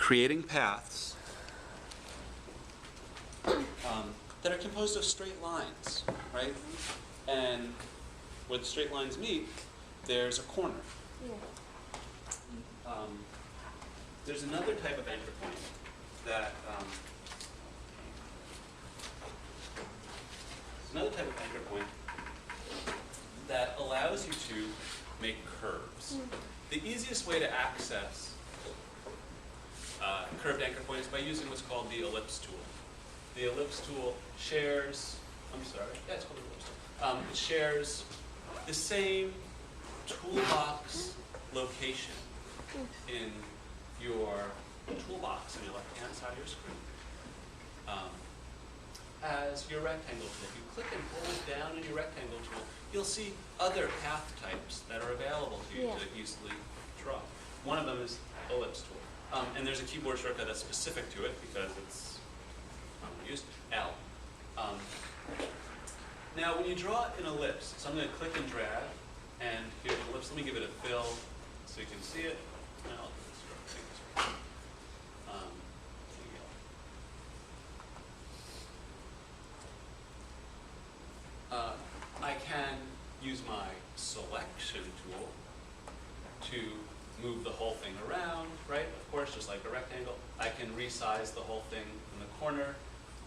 creating paths that are composed of straight lines, right? And where the straight lines meet, there's a corner. Yeah. There's another type of anchor point that allows you to make curves. The easiest way to access curved anchor point is by using what's called the ellipse tool. The ellipse tool shares, it's called the ellipse tool. It shares the same toolbox location in your toolbox on your left-hand side of your screen as your rectangle tool. If you click and hold down on your rectangle tool, you'll see other path types that are available to you to easily draw. One of them is ellipse tool. And there's a keyboard shortcut that's specific to it because it's used, L. Now, when you draw an ellipse, so I'm going to click and drag, and here's an ellipse. Let me give it a fill so you can see it. I can use my selection tool to move the whole thing around, right? Of course, just like a rectangle. I can resize the whole thing in the corner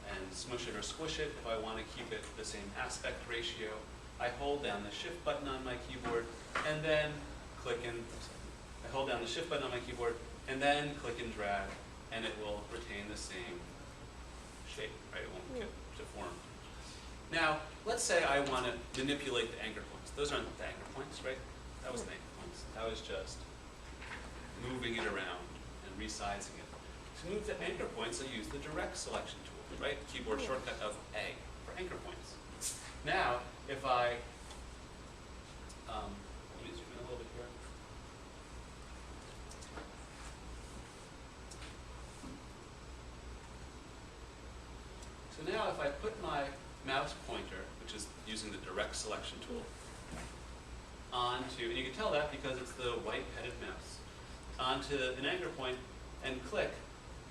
and smush it or squish it if I want to keep it the same aspect ratio. I hold down the shift button on my keyboard and then click and, I hold down the shift button on my keyboard and then click and drag, and it will retain the same shape, right? It won't get deformed. Now, let's say I want to manipulate the anchor points. Those aren't the anchor points, right? That was the anchor points. That was just moving it around and resizing it. To move the anchor points, I use the direct selection tool, right? Keyboard shortcut of A for anchor points. Now, if I, let me zoom in a little bit here. So now if I put my mouse pointer, which is using the direct selection tool, onto, and you can tell that because it's the white-headed mouse, onto an anchor point and click,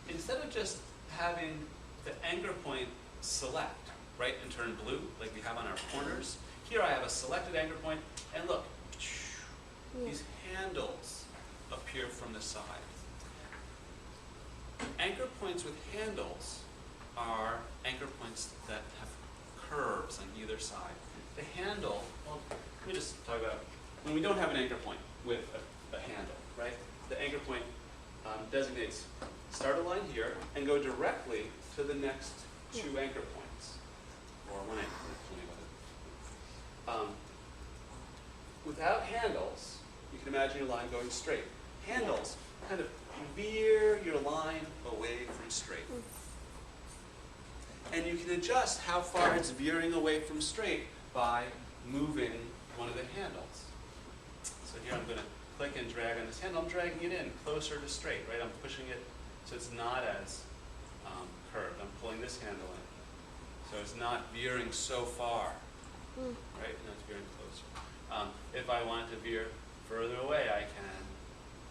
instead of just having the anchor point select, right, and turn blue like we have on our corners, here I have a selected anchor point, and look, these handles appear from the side. Anchor points with handles are anchor points that have curves on either side. The handle, well, let me just talk about, when we don't have an anchor point with a handle, right? The anchor point designates start a line here and go directly to the next two anchor points, or one anchor point. Without handles, you can imagine your line going straight. Handles kind of veer your line away from straight. And you can adjust how far it's veering away from straight by moving one of the handles. So here I'm going to click and drag on this handle. I'm dragging it in closer to straight, right? I'm pushing it so it's not as curved. I'm pulling this handle in. So it's not veering so far, right? No, it's veering closer. If I want to veer further away, I can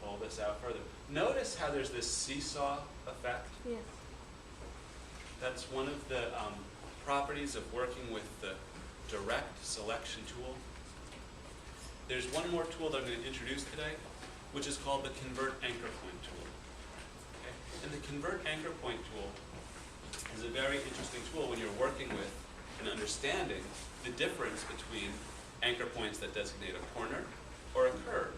pull this out further. Notice how there's this seesaw effect? Yeah. That's one of the properties of working with the direct selection tool. There's one more tool that I'm going to introduce today, which is called the Convert Anchor Point tool. Okay? And the Convert Anchor Point tool is a very interesting tool when you're working with and understanding the difference between anchor points that designate a corner or a curve.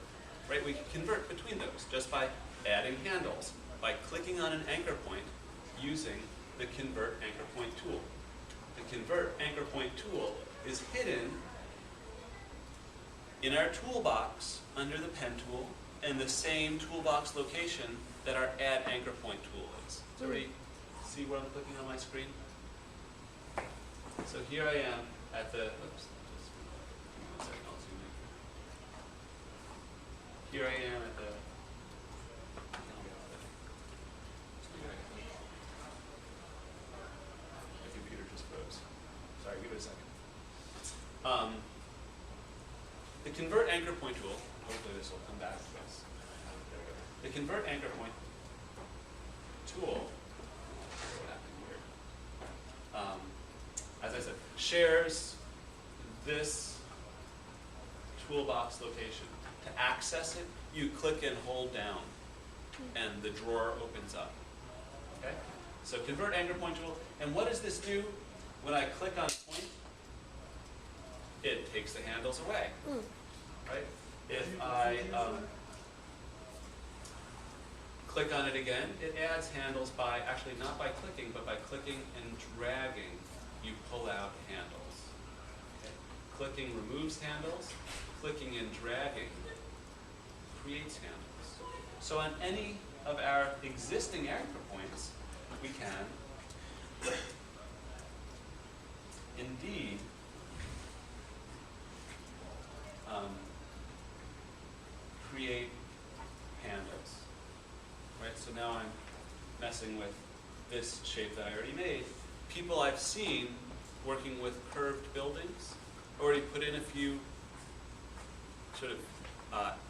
Right? We can convert between those just by adding handles, by clicking on an anchor point using the Convert Anchor Point tool. The Convert Anchor Point tool is hidden in our toolbox under the pen tool and the same toolbox location that our Add Anchor Point tool is. So everybody see where I'm clicking on my screen? So here I am at the, oops, just one second, I'll zoom in. Here I am at the, the computer just froze. Sorry, give it a second. The Convert Anchor Point tool, hopefully this will come back to us. There we go. The Convert Anchor Point shares this toolbox location. To access it, you click and hold down, and the drawer opens up. Okay? So convert anchor point tool. And what does this do? When I click on point, it takes the handles away. Right? If I click on it again, it adds handles by, actually not by clicking, but by clicking and dragging, you pull out handles. Okay? Clicking removes handles. Clicking and dragging creates handles. So on any of our existing anchor points, we can indeed create handles. Right? So now I'm messing with this shape that I already made. People I've seen working with curved buildings already put in a few sort of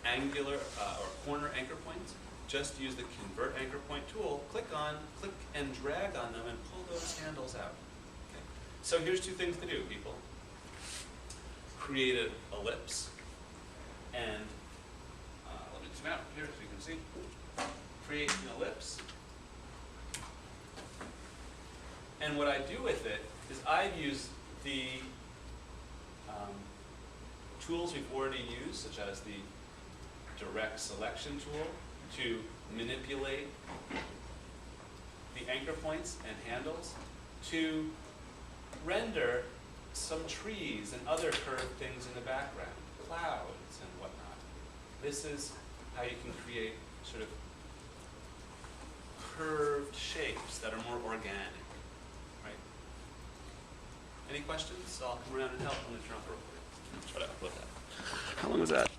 angular or corner anchor points. Just use the convert anchor point tool, click and drag on them and pull those handles out. Okay. So here's two things to do, people. Create an ellipse, and let me zoom out here so you can see. Create an ellipse. And what I do with it is I use the tools we've already used, such as the direct selection tool, to manipulate the anchor points and handles, to render some trees and other curved things in the background, clouds and whatnot. This is how you can create sort of curved shapes that are more organic, right? Any questions? I'll come around and help. I'm going to turn off the recording. Try to upload that. How long was that?